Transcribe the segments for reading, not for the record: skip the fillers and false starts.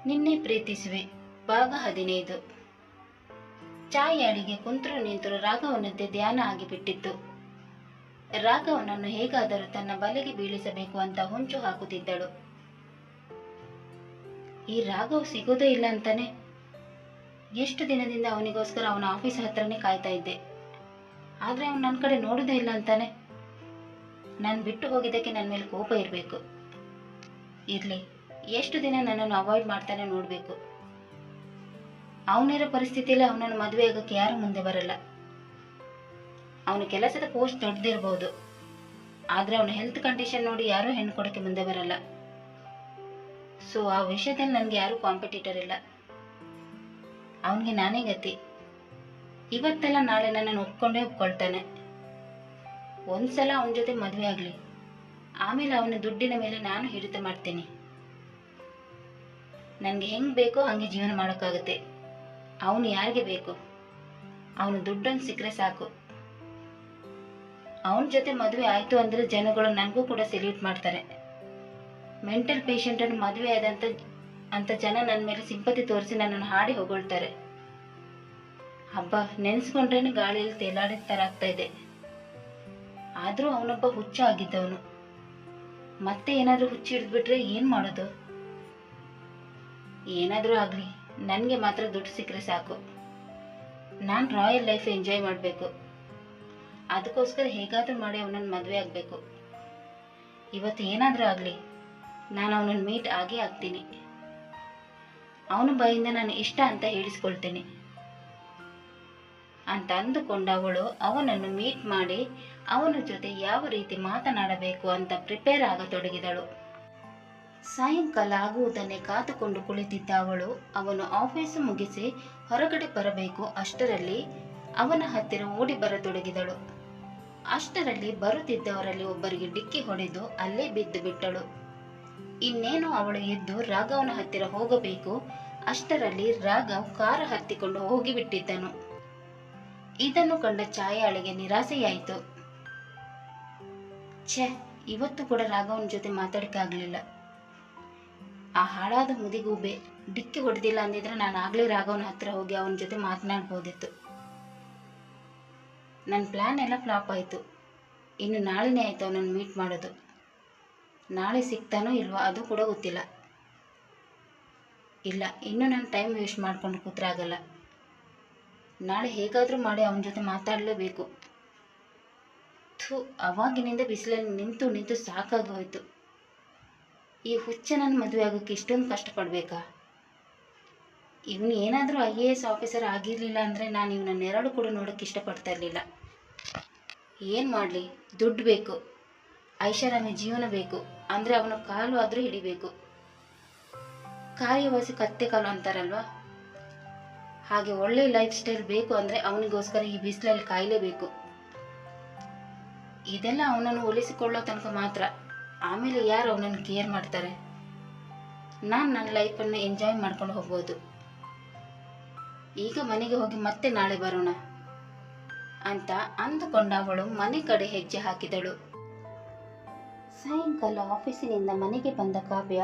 ನಿನ್ನೆ ಪ್ರೀತಿಸುವೆ ಭಾಗ 15. ಚಾಯ್ ಅಡಿಗೆ ಕುಂತರು ನಿಂತರು ರಾಘವನದ್ದೇ ಧ್ಯಾನ ಆಗಿಬಿಟ್ಟಿತ್ತು. ರಾಘವನನ್ನು ಹೇಗಾದರೂ ತನ್ನ ಬಲೆಗೆ ಬೀಳಿಸಬೇಕು ಅಂತ ಹೊಂಚು ಹಾಕುತ್ತಿದ್ದಳು. ಈ ರಾಘವ್ ಸಿಗೋದೇ ಇಲ್ಲ ಅಂತಾನೆ. ಎಷ್ಟು ದಿನದಿಂದ ಅವನಿಗೋಸ್ಕರ ಅವನ ಆಫೀಸ್ ಹತ್ರನೇ ಕಾಯ್ತಾ ಇದ್ದೆ. ಆದ್ರೆ ಅವನು ನನ್ನ ಕಡೆ ನೋಡುದೇ ಇಲ್ಲ ಅಂತಾನೆ. ನಾನು ಬಿಟ್ಟು ಹೋಗಿದ್ದಕ್ಕೆ ನನ್ನ ಮೇಲೆ ಕೋಪ ಇರಬೇಕು. ಇರ್ಲಿ, ಎಷ್ಟು ದಿನ ನನ್ನನ್ನು ಅವಾಯ್ಡ್ ಮಾಡ್ತಾನೆ ನೋಡ್ಬೇಕು. ಅವನಿರೋ ಪರಿಸ್ಥಿತಿಯಲ್ಲಿ ಅವನನ್ನು ಮದುವೆ ಆಗೋಕ್ಕೆ ಯಾರು ಮುಂದೆ ಬರಲ್ಲ. ಅವನ ಕೆಲಸದ ಪೋಸ್ಟ್ ದೊಡ್ಡದಿರ್ಬೋದು, ಆದ್ರೆ ಅವನ ಹೆಲ್ತ್ ಕಂಡೀಷನ್ ನೋಡಿ ಯಾರೂ ಹೆಣ್ಣು ಕೊಡೋಕ್ಕೆ ಮುಂದೆ ಬರಲ್ಲ. ಸೊ ಆ ವಿಷಯದಲ್ಲಿ ನನಗೆ ಯಾರೂ ಕಾಂಪಿಟೇಟರ್ ಇಲ್ಲ. ಅವನಿಗೆ ನಾನೇ ಗತಿ. ಇವತ್ತೆಲ್ಲ ನಾಳೆ ನನ್ನನ್ನು ಒಪ್ಕೊಳ್ತಾನೆ. ಒಂದ್ಸಲ ಅವನ ಜೊತೆ ಮದುವೆ ಆಗಲಿ, ಆಮೇಲೆ ಅವನ ದುಡ್ಡಿನ ಮೇಲೆ ನಾನು ಹಿಡಿತ ಮಾಡ್ತೀನಿ. ನನಗೆ ಹೆಂಗೆ ಬೇಕೋ ಹಂಗೆ ಜೀವನ ಮಾಡೋಕ್ಕಾಗುತ್ತೆ. ಅವನು ಯಾರಿಗೆ ಬೇಕು? ಅವನು ದುಡ್ಡನ್ನು ಸಿಕ್ಕರೆ ಸಾಕು. ಅವನ ಜೊತೆ ಮದುವೆ ಆಯಿತು ಅಂದರೆ ಜನಗಳು ನನಗೂ ಕೂಡ ಸೆಲ್ಯೂಟ್ ಮಾಡ್ತಾರೆ. ಮೆಂಟಲ್ ಪೇಷಂಟನ್ನು ಮದುವೆ ಆದಂತ ಜನ ನನ್ನ ಮೇಲೆ ಸಿಂಪತಿ ತೋರಿಸಿ ನನ್ನನ್ನು ಹಾಡಿ ಹೊಗಳ್ತಾರೆ. ಹಬ್ಬ ನೆನೆಸ್ಕೊಂಡ್ರೇನೆ ಗಾಳಿಯಲ್ಲಿ ತೇಲಾಡಿದ ಥರ ಆಗ್ತಾ ಇದೆ. ಆದರೂ ಅವನೊಬ್ಬ ಹುಚ್ಚ ಆಗಿದ್ದವನು. ಮತ್ತೆ ಏನಾದರೂ ಹುಚ್ಚು ಹಿಡಿದ್ಬಿಟ್ರೆ ಏನು ಮಾಡೋದು? ಏನಾದರೂ ಆಗಲಿ, ನನಗೆ ಮಾತ್ರ ದುಡ್ಡು ಸಿಕ್ಕರೆ ಸಾಕು. ನಾನು ರಾಯಲ್ ಲೈಫ್ ಎಂಜಾಯ್ ಮಾಡಬೇಕು. ಅದಕ್ಕೋಸ್ಕರ ಹೇಗಾದರೂ ಮಾಡಿ ಅವನನ್ನು ಮದುವೆ ಆಗಬೇಕು. ಇವತ್ತು ಏನಾದರೂ ಆಗಲಿ, ನಾನು ಅವನನ್ನು ಮೀಟ್ ಆಗೇ ಆಗ್ತೀನಿ. ಅವನ ಬಾಯಿಂದ ನಾನು ಇಷ್ಟ ಅಂತ ಹೇಳಿಸ್ಕೊಳ್ತೇನೆ ಅಂತ ಅಂದುಕೊಂಡ ಅವಳು ಅವನನ್ನು ಮೀಟ್ ಮಾಡಿ ಅವನ ಜೊತೆ ಯಾವ ರೀತಿ ಮಾತನಾಡಬೇಕು ಅಂತ ಪ್ರಿಪೇರ್ ಆಗತೊಡಗಿದಳು. ಸಾಯಂಕಾಲ ಆಗುವುದನ್ನೇ ಕಾದುಕೊಂಡು ಕುಳಿತಿದ್ದ ಅವಳು ಅವನು ಆಫೀಸು ಮುಗಿಸಿ ಹೊರಗಡೆ ಬರಬೇಕು ಅಷ್ಟರಲ್ಲಿ ಅವನ ಹತ್ತಿರ ಓಡಿ ಬರತೊಡಗಿದಳು. ಅಷ್ಟರಲ್ಲಿ ಬರುತ್ತಿದ್ದವರಲ್ಲಿ ಒಬ್ಬರಿಗೆ ಡಿಕ್ಕಿ ಹೊಡೆದು ಅಲ್ಲೇ ಬಿದ್ದು ಬಿಟ್ಟಳು. ಇನ್ನೇನು ಅವಳು ಎದ್ದು ರಾಘವನ ಹತ್ತಿರ ಹೋಗಬೇಕು. ಅಷ್ಟರಲ್ಲಿ ರಾಘವ್ ಕಾರು ಹತ್ತಿಕೊಂಡು ಹೋಗಿಬಿಟ್ಟಿದ್ದನು. ಇದನ್ನು ಕಂಡ ಛಾಯಾಳಿಗೆ ನಿರಾಸೆಯಾಯಿತು. ಛೆ, ಇವತ್ತು ಕೂಡ ರಾಘವನ ಜೊತೆ ಮಾತಾಡಕ್ಕಾಗಲಿಲ್ಲ. ಆ ಹಾಳಾದ ಮುದಿಗೂಬೆ ಡಿಕ್ಕಿ ಹೊಡೆದಿಲ್ಲ ಅಂದಿದ್ರೆ ನಾನು ಆಗ್ಲೇ ರಾಘವನ ಹತ್ರ ಹೋಗಿ ಅವನ ಜೊತೆ ಮಾತನಾಡ್ಬೋದಿತ್ತು. ನನ್ನ ಪ್ಲಾನ್ ಎಲ್ಲ ಫ್ಲಾಪ್ ಆಯಿತು. ಇನ್ನು ನಾಳೆನೇ ಆಯಿತು ಅವನನ್ನು ಮೀಟ್ ಮಾಡೋದು. ನಾಳೆ ಸಿಗ್ತಾನೋ ಇಲ್ವೋ ಅದು ಕೂಡ ಗೊತ್ತಿಲ್ಲ. ಇಲ್ಲ, ಇನ್ನು ನಾನು ಟೈಮ್ ವೇಸ್ಟ್ ಮಾಡ್ಕೊಂಡು ಕೂತ್ರೆ ಆಗಲ್ಲ. ನಾಳೆ ಹೇಗಾದರೂ ಮಾಡಿ ಅವನ ಜೊತೆ ಮಾತಾಡಲೇಬೇಕು. ಅವಾಗಿನಿಂದ ಬಿಸಿಲಲ್ಲಿ ನಿಂತು ನಿಂತು ಸಾಕಾಗಿ ಹೋಯಿತು. ಈ ಹುಚ್ಚನನ್ನು ಮದುವೆ ಆಗೋಕ್ಕೆ ಇಷ್ಟೊಂದು ಕಷ್ಟಪಡಬೇಕಾ? ಇವನು ಏನಾದರೂ IAS ಆಫೀಸರ್ ಆಗಿರಲಿಲ್ಲ ಅಂದರೆ ನಾನು ಇವನನ್ನು ಎರಡು ಕೂಡ ನೋಡೋಕ್ಕೆ ಇಷ್ಟಪಡ್ತಾ ಇರಲಿಲ್ಲ. ಏನು ಮಾಡಲಿ, ದುಡ್ಡು ಬೇಕು, ಐಷಾರಾಮಿ ಜೀವನ ಬೇಕು ಅಂದರೆ ಅವನ ಕಾಲು ಆದರೂ ಹಿಡಿಬೇಕು. ಕಾರ್ಯವಾಸಿ ಕತ್ತೆ ಕಾಲು ಅಂತಾರಲ್ವಾ, ಹಾಗೆ ಒಳ್ಳೆ ಲೈಫ್ ಸ್ಟೈಲ್ ಬೇಕು ಅಂದರೆ ಅವನಿಗೋಸ್ಕರ ಈ ಬಿಸಿಲಲ್ಲಿ ಕಾಯಲೇಬೇಕು. ಇದೆಲ್ಲ ಅವನನ್ನು ಒಲಿಸಿಕೊಳ್ಳೋ ತನಕ ಮಾತ್ರ. ಆಮೇಲೆ ಯಾರು ಅವನನ್ನು ಕೇರ್ ಮಾಡ್ತಾರೆ? ನಾನು ನನ್ನ ಲೈಫನ್ನು ಎಂಜಾಯ್ ಮಾಡ್ಕೊಂಡು ಹೋಗ್ಬೋದು. ಈಗ ಮನೆಗೆ ಹೋಗಿ ಮತ್ತೆ ನಾಳೆ ಬರೋಣ ಅಂತ ಅಂದುಕೊಂಡ ಅವಳು ಮನೆ ಕಡೆ ಹೆಜ್ಜೆ ಹಾಕಿದಳು. ಸಾಯಂಕಾಲ ಆಫೀಸಿನಿಂದ ಮನೆಗೆ ಬಂದ ಕಾವ್ಯ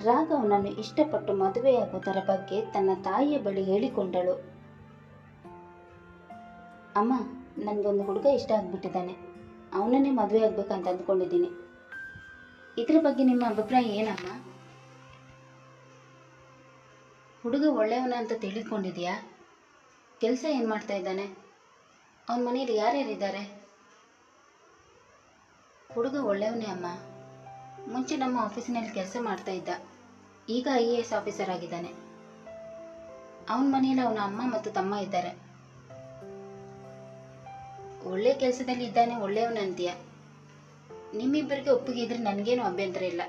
ರಾಘವನನ್ನು ಇಷ್ಟಪಟ್ಟು ಮದುವೆಯಾಗುವುದರ ಬಗ್ಗೆ ತನ್ನ ತಾಯಿಯ ಬಳಿ ಹೇಳಿಕೊಂಡಳು. ಅಮ್ಮ, ನನಗೊಂದು ಹುಡುಗ ಇಷ್ಟ ಆಗಿಬಿಟ್ಟಿದ್ದಾನೆ. ಅವನನ್ನೇ ಮದುವೆ ಆಗ್ಬೇಕಂತ ಅಂದ್ಕೊಂಡಿದ್ದೀನಿ. ಇದ್ರ ಬಗ್ಗೆ ನಿಮ್ಮ ಅಭಿಪ್ರಾಯ ಏನಮ್ಮ? ಹುಡುಗ ಒಳ್ಳೆಯವನ ಅಂತ ತಿಳಿದುಕೊಂಡಿದ್ಯಾ? ಕೆಲಸ ಏನು ಮಾಡ್ತಾ ಇದ್ದಾನೆ? ಅವನ ಮನೆಯಲ್ಲಿ ಯಾರ್ಯಾರಿದ್ದಾರೆ? ಹುಡುಗ ಒಳ್ಳೆಯವನೇ ಅಮ್ಮ. ಮುಂಚೆ ನಮ್ಮ ಆಫೀಸಿನಲ್ಲಿ ಕೆಲಸ ಮಾಡ್ತಾ ಇದ್ದ. ಈಗ IAS ಆಫೀಸರ್ ಆಗಿದ್ದಾನೆ. ಅವನ ಮನೆಯಲ್ಲಿ ಅವನ ಅಮ್ಮ ಮತ್ತು ತಮ್ಮ ಇದ್ದಾರೆ. ಒಳ್ಳೆ ಕೆಲಸದಲ್ಲಿ ಇದ್ದಾನೆ, ಒಳ್ಳೆಯವನಂತೀಯ. ನಿಮ್ಮಿಬ್ಬರಿಗೆ ಒಪ್ಪಿಗೆ ಇದ್ರೆ ನನಗೇನು ಅಭ್ಯಂತರ ಇಲ್ಲ.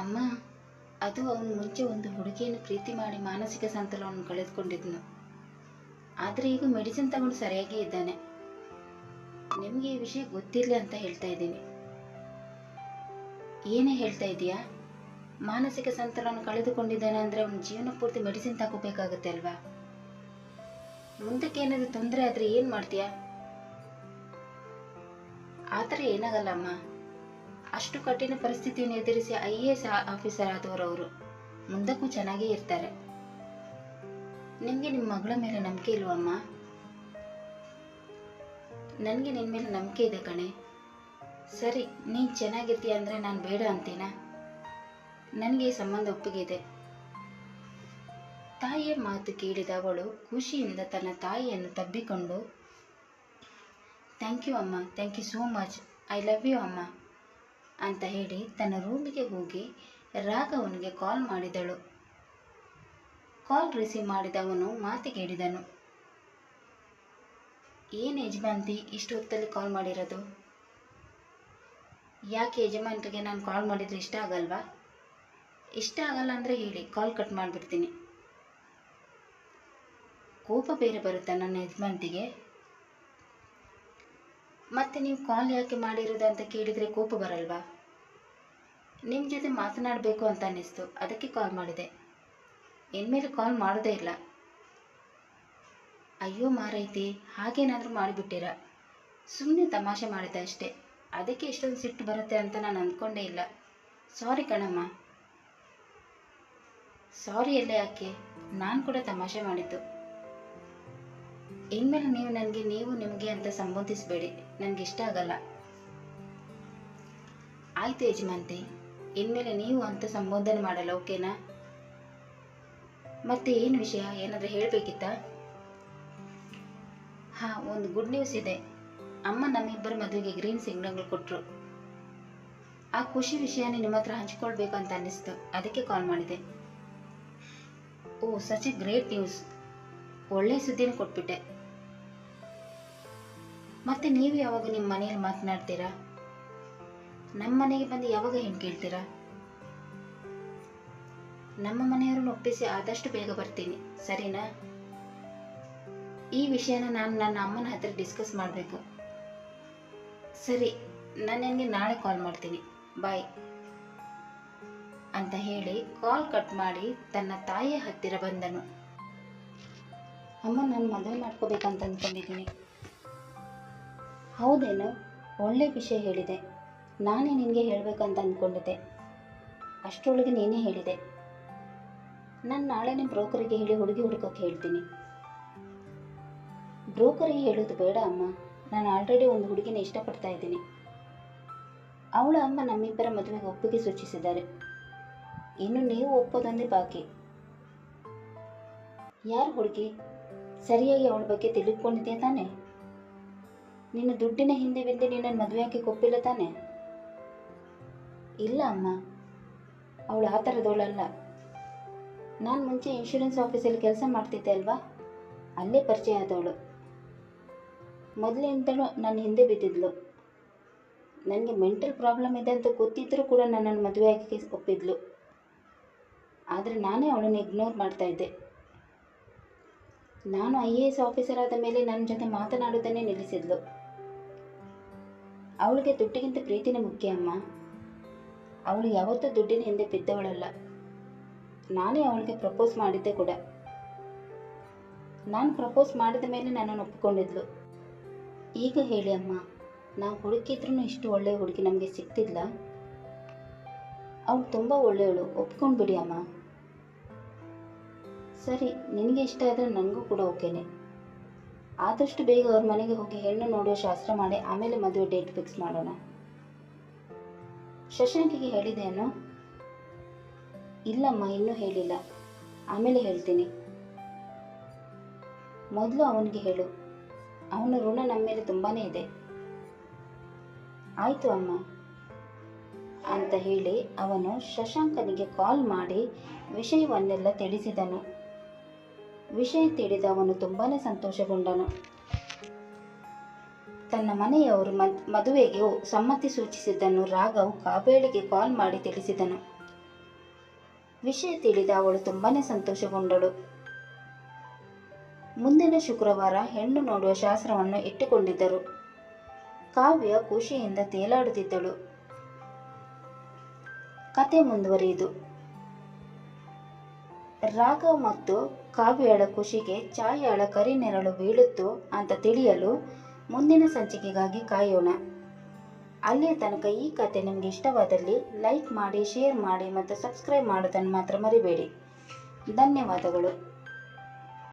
ಅಮ್ಮ, ಅದು ಅವನು ಮುಂಚೆ ಒಂದು ಹುಡುಗಿಯನ್ನು ಪ್ರೀತಿ ಮಾಡಿ ಮಾನಸಿಕ ಸಂತುಲನವನ್ನು ಕಳೆದುಕೊಂಡಿದ್ನು. ಆದರೆ ಈಗ ಮೆಡಿಸಿನ್ ತಗೊಂಡು ಸರಿಯಾಗಿ ಇದ್ದಾನೆ. ನಿಮಗೆ ಈ ವಿಷಯ ಗೊತ್ತಿರಲಿ ಅಂತ ಹೇಳ್ತಾ ಇದ್ದೀನಿ. ಏನೇ ಹೇಳ್ತಾ ಇದೀಯಾ? ಮಾನಸಿಕ ಸಂತುಲನ ಕಳೆದುಕೊಂಡಿದ್ದಾನೆ ಅಂದರೆ ಅವನ ಜೀವನ ಪೂರ್ತಿ ಮೆಡಿಸಿನ್ ತಗೋಬೇಕಾಗತ್ತೆ ಅಲ್ವಾ? ಮುಂದಕ್ಕೆ ಏನಾದರೂ ತೊಂದರೆ ಆದರೆ ಏನು ಮಾಡ್ತೀಯಾ? ಆ ಥರ ಏನಾಗಲ್ಲಮ್ಮ. ಅಷ್ಟು ಕಠಿಣ ಪರಿಸ್ಥಿತಿಯನ್ನು ಎದುರಿಸಿ IAS ಆಫೀಸರ್ ಆದವರು ಅವರು. ಮುಂದಕ್ಕೂ ಚೆನ್ನಾಗೇ ಇರ್ತಾರೆ. ನಿಮಗೆ ನಿಮ್ಮ ಮಗಳ ಮೇಲೆ ನಂಬಿಕೆ ಇಲ್ವಮ್ಮ? ನನಗೆ ನಿನ್ನ ಮೇಲೆ ನಂಬಿಕೆ ಇದೆ ಕಣೆ. ಸರಿ, ನೀನು ಚೆನ್ನಾಗಿರ್ತೀಯ ಅಂದರೆ ನಾನು ಬೇಡ ಅಂತೀನಾ? ನನಗೆ ಈ ಸಂಬಂಧ ಒಪ್ಪಿಗೆ ಇದೆ. ತಾಯಿಯ ಮಾತು ಕೇಳಿದ ಅವಳು ಖುಷಿಯಿಂದ ತನ್ನ ತಾಯಿಯನ್ನು ತಬ್ಬಿಕೊಂಡು, ಥ್ಯಾಂಕ್ ಯು ಅಮ್ಮ, thank you so much, I love you ಅಮ್ಮ ಅಂತ ಹೇಳಿ ತನ್ನ ರೂಮಿಗೆ ಹೋಗಿ ರಾಘವನಿಗೆ ಕಾಲ್ ಮಾಡಿದಳು. ಕಾಲ್ ರಿಸೀವ್ ಮಾಡಿದವನು ಮಾತಿಗೆ ಹೇಳಿದನು, ಏನು ಯಜಮಾನ್ತಿ ಇಷ್ಟು ಹೊತ್ತಲ್ಲಿ ಕಾಲ್ ಮಾಡಿರೋದು? ಯಾಕೆ ಯಜಮಾನ್ರಿಗೆ ನಾನು ಕಾಲ್ ಮಾಡಿದರೆ ಇಷ್ಟ ಆಗಲ್ವಾ? ಇಷ್ಟ ಆಗಲ್ಲ ಅಂದರೆ ಹೇಳಿ, ಕಾಲ್ ಕಟ್ ಮಾಡಿಬಿಡ್ತೀನಿ. ಕೋಪ ಬೇರೆ ಬರುತ್ತಾ ನನ್ನ ಯಜಮಾನ್ತಿಗೆ? ಮತ್ತೆ ನೀವು ಕಾಲ್ ಯಾಕೆ ಮಾಡಿರೋದು ಅಂತ ಕೇಳಿದರೆ ಕೋಪ ಬರಲ್ವಾ? ನಿಮ್ಮ ಜೊತೆ ಮಾತನಾಡಬೇಕು ಅಂತ ಅನ್ನಿಸ್ತು, ಅದಕ್ಕೆ ಕಾಲ್ ಮಾಡಿದೆ. ಇನ್ಮೇಲೆ ಕಾಲ್ ಮಾಡೋದೇ ಇಲ್ಲ. ಅಯ್ಯೋ ಮಾರೈತಿ, ಹಾಗೇನಾದರೂ ಮಾಡಿಬಿಟ್ಟಿರ? ಸುಮ್ಮನೆ ತಮಾಷೆ ಮಾಡಿದೆ ಅಷ್ಟೇ. ಅದಕ್ಕೆ ಇಷ್ಟೊಂದು ಸಿಟ್ಟು ಬರುತ್ತೆ ಅಂತ ನಾನು ಅಂದ್ಕೊಂಡೇ ಇಲ್ಲ. ಸಾರಿ ಕಣಮ್ಮ. ಸಾರಿ ಎಲ್ಲ ಯಾಕೆ, ನಾನು ಕೂಡ ತಮಾಷೆ ಮಾಡಿದ್ದು. ಇನ್ಮೇಲೆ ನೀವು ನನಗೆ ನೀವು ನಿಮಗೆ ಅಂತ ಸಂಬೋಧಿಸಬೇಡಿ, ನನಗೆ ಇಷ್ಟ ಆಗಲ್ಲ. ಆಯಿತು ಯಜಮಾನ್ತಿ, ಇನ್ಮೇಲೆ ನೀವು ಅಂತ ಸಂಬೋಧನೆ ಮಾಡಲ್ಲ, ಓಕೆನಾ? ಮತ್ತೆ ಏನು ವಿಷಯ, ಏನಾದರೂ ಹೇಳಬೇಕಿತ್ತಾ? ಹಾಂ, ಒಂದು ಗುಡ್ ನ್ಯೂಸ್ ಇದೆ. ಅಮ್ಮ ನಮ್ಮಿಬ್ಬರ ಮದುವೆಗೆ ಗ್ರೀನ್ ಸಿಗ್ನಲ್ ಕೊಟ್ಟರು. ಆ ಖುಷಿ ವಿಷಯನೇ ನಿಮ್ಮ ಹತ್ರ ಹಂಚ್ಕೊಳ್ಬೇಕು ಅಂತ ಅನ್ನಿಸ್ತು, ಅದಕ್ಕೆ ಕಾಲ್ ಮಾಡಿದೆ. ಓ, ಸಚ್ ಎ ಗ್ರೇಟ್ ನ್ಯೂಸ್. ಒಳ್ಳೆಯ ಸುದ್ದಿನ ಕೊಟ್ಬಿಟ್ಟೆ. ಮತ್ತೆ ನೀವು ಯಾವಾಗ ನಿಮ್ಮ ಮನೆಯಲ್ಲಿ ಮಾತನಾಡ್ತೀರಾ? ನಮ್ಮ ಮನೆಗೆ ಬಂದು ಯಾವಾಗ ಹೆಣ್ಣು ಕೇಳ್ತೀರಾ? ನಮ್ಮ ಮನೆಯವರನ್ನು ಒಪ್ಪಿಸಿ ಆದಷ್ಟು ಬೇಗ ಬರ್ತೀನಿ, ಸರಿನಾ? ಈ ವಿಷಯನ ನಾನು ನನ್ನ ಅಮ್ಮನ ಹತ್ರ ಡಿಸ್ಕಸ್ ಮಾಡಬೇಕು. ಸರಿ, ನಾನು ನಿನಗೆ ನಾಳೆ ಕಾಲ್ ಮಾಡ್ತೀನಿ, ಬಾಯ್ ಅಂತ ಹೇಳಿ ಕಾಲ್ ಕಟ್ ಮಾಡಿ ತನ್ನ ತಾಯಿಯ ಹತ್ತಿರ ಬಂದನು. ಅಮ್ಮ, ನಾನು ಮದುವೆ ಮಾಡ್ಕೋಬೇಕಂತ ಅಂದ್ಕೊಂಡಿದ್ದೀನಿ. ಹೌದೇನು? ಒಳ್ಳೆ ವಿಷಯ ಹೇಳಿದೆ. ನಾನೇ ನಿನಗೆ ಹೇಳಬೇಕಂತ ಅಂದ್ಕೊಂಡಿದ್ದೆ, ಅಷ್ಟರೊಳಗೆ ನೀನೇ ಹೇಳಿದೆ. ನಾನು ನಾಳೆನೇ ಬ್ರೋಕರಿಗೆ ಹೇಳಿ ಹುಡುಗಿ ಹುಡುಕೋಕ್ಕೆ ಹೇಳ್ತೀನಿ. ಬ್ರೋಕರಿಗೆ ಹೇಳೋದು ಬೇಡ ಅಮ್ಮ, ನಾನು ಆಲ್ರೆಡಿ ಒಂದು ಹುಡುಗಿನ ಇಷ್ಟಪಡ್ತಾ ಇದ್ದೀನಿ. ಅವಳ ಅಮ್ಮ ನಮ್ಮಿಬ್ಬರ ಮದುವೆಗೆ ಒಪ್ಪಿಗೆ ಸೂಚಿಸಿದ್ದಾರೆ. ಇನ್ನು ನೀವು ಒಪ್ಪೋದೊಂದೇ ಬಾಕಿ. ಯಾರು ಹುಡುಗಿ? ಸರಿಯಾಗಿ ಅವಳ ಬಗ್ಗೆ ತಿಳಿದುಕೊಂಡಿದ್ಯಾ ತಾನೆ? ನಿನ್ನ ದುಡ್ಡಿನ ಹಿಂದೆ ಬಿದ್ದು ನಿನ್ನನ್ನು ಮದುವೆಯಾಗಿ ಒಪ್ಪಿಲ್ಲ ತಾನೆ? ಇಲ್ಲ ಅಮ್ಮ, ಅವಳು ಆ ಥರದವಳಲ್ಲ. ನಾನು ಮುಂಚೆ ಇನ್ಶೂರೆನ್ಸ್ ಆಫೀಸಲ್ಲಿ ಕೆಲಸ ಮಾಡ್ತಿದ್ದೆ ಅಲ್ವಾ, ಅಲ್ಲೇ ಪರಿಚಯ ಆದವಳು. ಮೊದಲಿಂದಲೂ ನನ್ನ ಹಿಂದೆ ಬಿದ್ದಿದ್ಲು. ನನಗೆ ಮೆಂಟಲ್ ಪ್ರಾಬ್ಲಮ್ ಇದೆ ಅಂತ ಗೊತ್ತಿದ್ದರೂ ಕೂಡ ನನ್ನನ್ನು ಮದುವೆಯಾಗಿ ಒಪ್ಪಿದ್ಲು. ಆದರೆ ನಾನೇ ಅವಳನ್ನು ಇಗ್ನೋರ್ ಮಾಡ್ತಾ ಇದ್ದೆ. ನಾನು IAS ಆಫೀಸರ್ ಆದ ಮೇಲೆ ನನ್ನ ಜೊತೆ ಮಾತನಾಡೋದನ್ನೇ ನಿಲ್ಲಿಸಿದ್ಲು. ಅವಳಿಗೆ ದುಡ್ಡಿಗಿಂತ ಪ್ರೀತಿನೇ ಮುಖ್ಯ ಅಮ್ಮ. ಅವಳು ಯಾವತ್ತೂ ದುಡ್ಡಿನ ಹಿಂದೆ ಬಿದ್ದವಳಲ್ಲ. ನಾನೇ ಅವಳಿಗೆ ಪ್ರಪೋಸ್ ಮಾಡಿದ್ದೆ ಕೂಡ. ನಾನು ಪ್ರಪೋಸ್ ಮಾಡಿದ ಮೇಲೆ ನನ್ನನ್ನು ಒಪ್ಪಿಕೊಂಡಿದ್ಲು. ಈಗ ಹೇಳಿ ಅಮ್ಮ, ನಾವು ಹುಡುಕಿದ್ರೂ ಇಷ್ಟು ಒಳ್ಳೆಯ ಹುಡುಗಿ ನಮಗೆ ಸಿಗ್ತಿಲ್ಲ. ಅವಳು ತುಂಬ ಒಳ್ಳೆಯವಳು, ಒಪ್ಕೊಂಡು ಬಿಡಿ ಅಮ್ಮ. ಸರಿ, ನಿನಗೆ ಇಷ್ಟ ಆದರೆ ನನಗೂ ಕೂಡ ಓಕೆನೆ. ಆದಷ್ಟು ಬೇಗ ಅವ್ರ ಮನೆಗೆ ಹೋಗಿ ಹೆಣ್ಣು ನೋಡುವ ಶಾಸ್ತ್ರ ಮಾಡಿ ಆಮೇಲೆ ಮದುವೆ ಡೇಟ್ ಫಿಕ್ಸ್ ಮಾಡೋಣ. ಶಶಾಂಕಿಗೆ ಹೇಳಿದೆಯೇನೋ? ಇಲ್ಲಮ್ಮ, ಇನ್ನೂ ಹೇಳಿಲ್ಲ, ಆಮೇಲೆ ಹೇಳ್ತೀನಿ. ಮೊದಲು ಅವನಿಗೆ ಹೇಳು, ಅವನ ಋಣ ನಮ್ಮ ಮೇಲೆ ತುಂಬಾ ಇದೆ. ಆಯಿತು ಅಮ್ಮ ಅಂತ ಹೇಳಿ ಅವನು ಶಶಾಂಕನಿಗೆ ಕಾಲ್ ಮಾಡಿ ವಿಷಯವನ್ನೆಲ್ಲ ತಿಳಿಸಿದನು. ವಿಷಯ ತಿಳಿದ ಅವನು ತುಂಬಾ ಸಂತೋಷಗೊಂಡನು. ತನ್ನ ಮನೆಯವರು ಮದುವೆಗೆ ಸಮ್ಮತಿ ಸೂಚಿಸಿದ್ದನ್ನು ರಾಘವ್ ಕಾವೇಳಿಗೆ ಕಾಲ್ ಮಾಡಿ ತಿಳಿಸಿದನು. ವಿಷಯ ತಿಳಿದ ಅವಳು ತುಂಬಾ ಸಂತೋಷಗೊಂಡಳು. ಮುಂದಿನ ಶುಕ್ರವಾರ ಹೆಣ್ಣು ನೋಡುವ ಶಾಸ್ತ್ರವನ್ನು ಇಟ್ಟುಕೊಂಡಿದ್ದರು. ಕಾವ್ಯ ಖುಷಿಯಿಂದ ತೇಲಾಡುತ್ತಿದ್ದಳು. ಕತೆ ಮುಂದುವರಿಯಿತು. ರಾಘವ್ ಮತ್ತು ಕಾವ್ಯಳ ಖುಷಿಗೆ ಛಾಯಾಳ ಕರಿನೆರಳು ಬೀಳುತ್ತೋ ಅಂತ ತಿಳಿಯಲು ಮುಂದಿನ ಸಂಚಿಕೆಗಾಗಿ ಕಾಯೋಣ. ಅಲ್ಲಿಯ ತನಕ ಈ ಕತೆ ನಿಮಗೆ ಇಷ್ಟವಾದಲ್ಲಿ ಲೈಕ್ ಮಾಡಿ, ಶೇರ್ ಮಾಡಿ ಮತ್ತು ಸಬ್ಸ್ಕ್ರೈಬ್ ಮಾಡೋದನ್ನು ಮಾತ್ರ ಮರಿಬೇಡಿ. ಧನ್ಯವಾದಗಳು.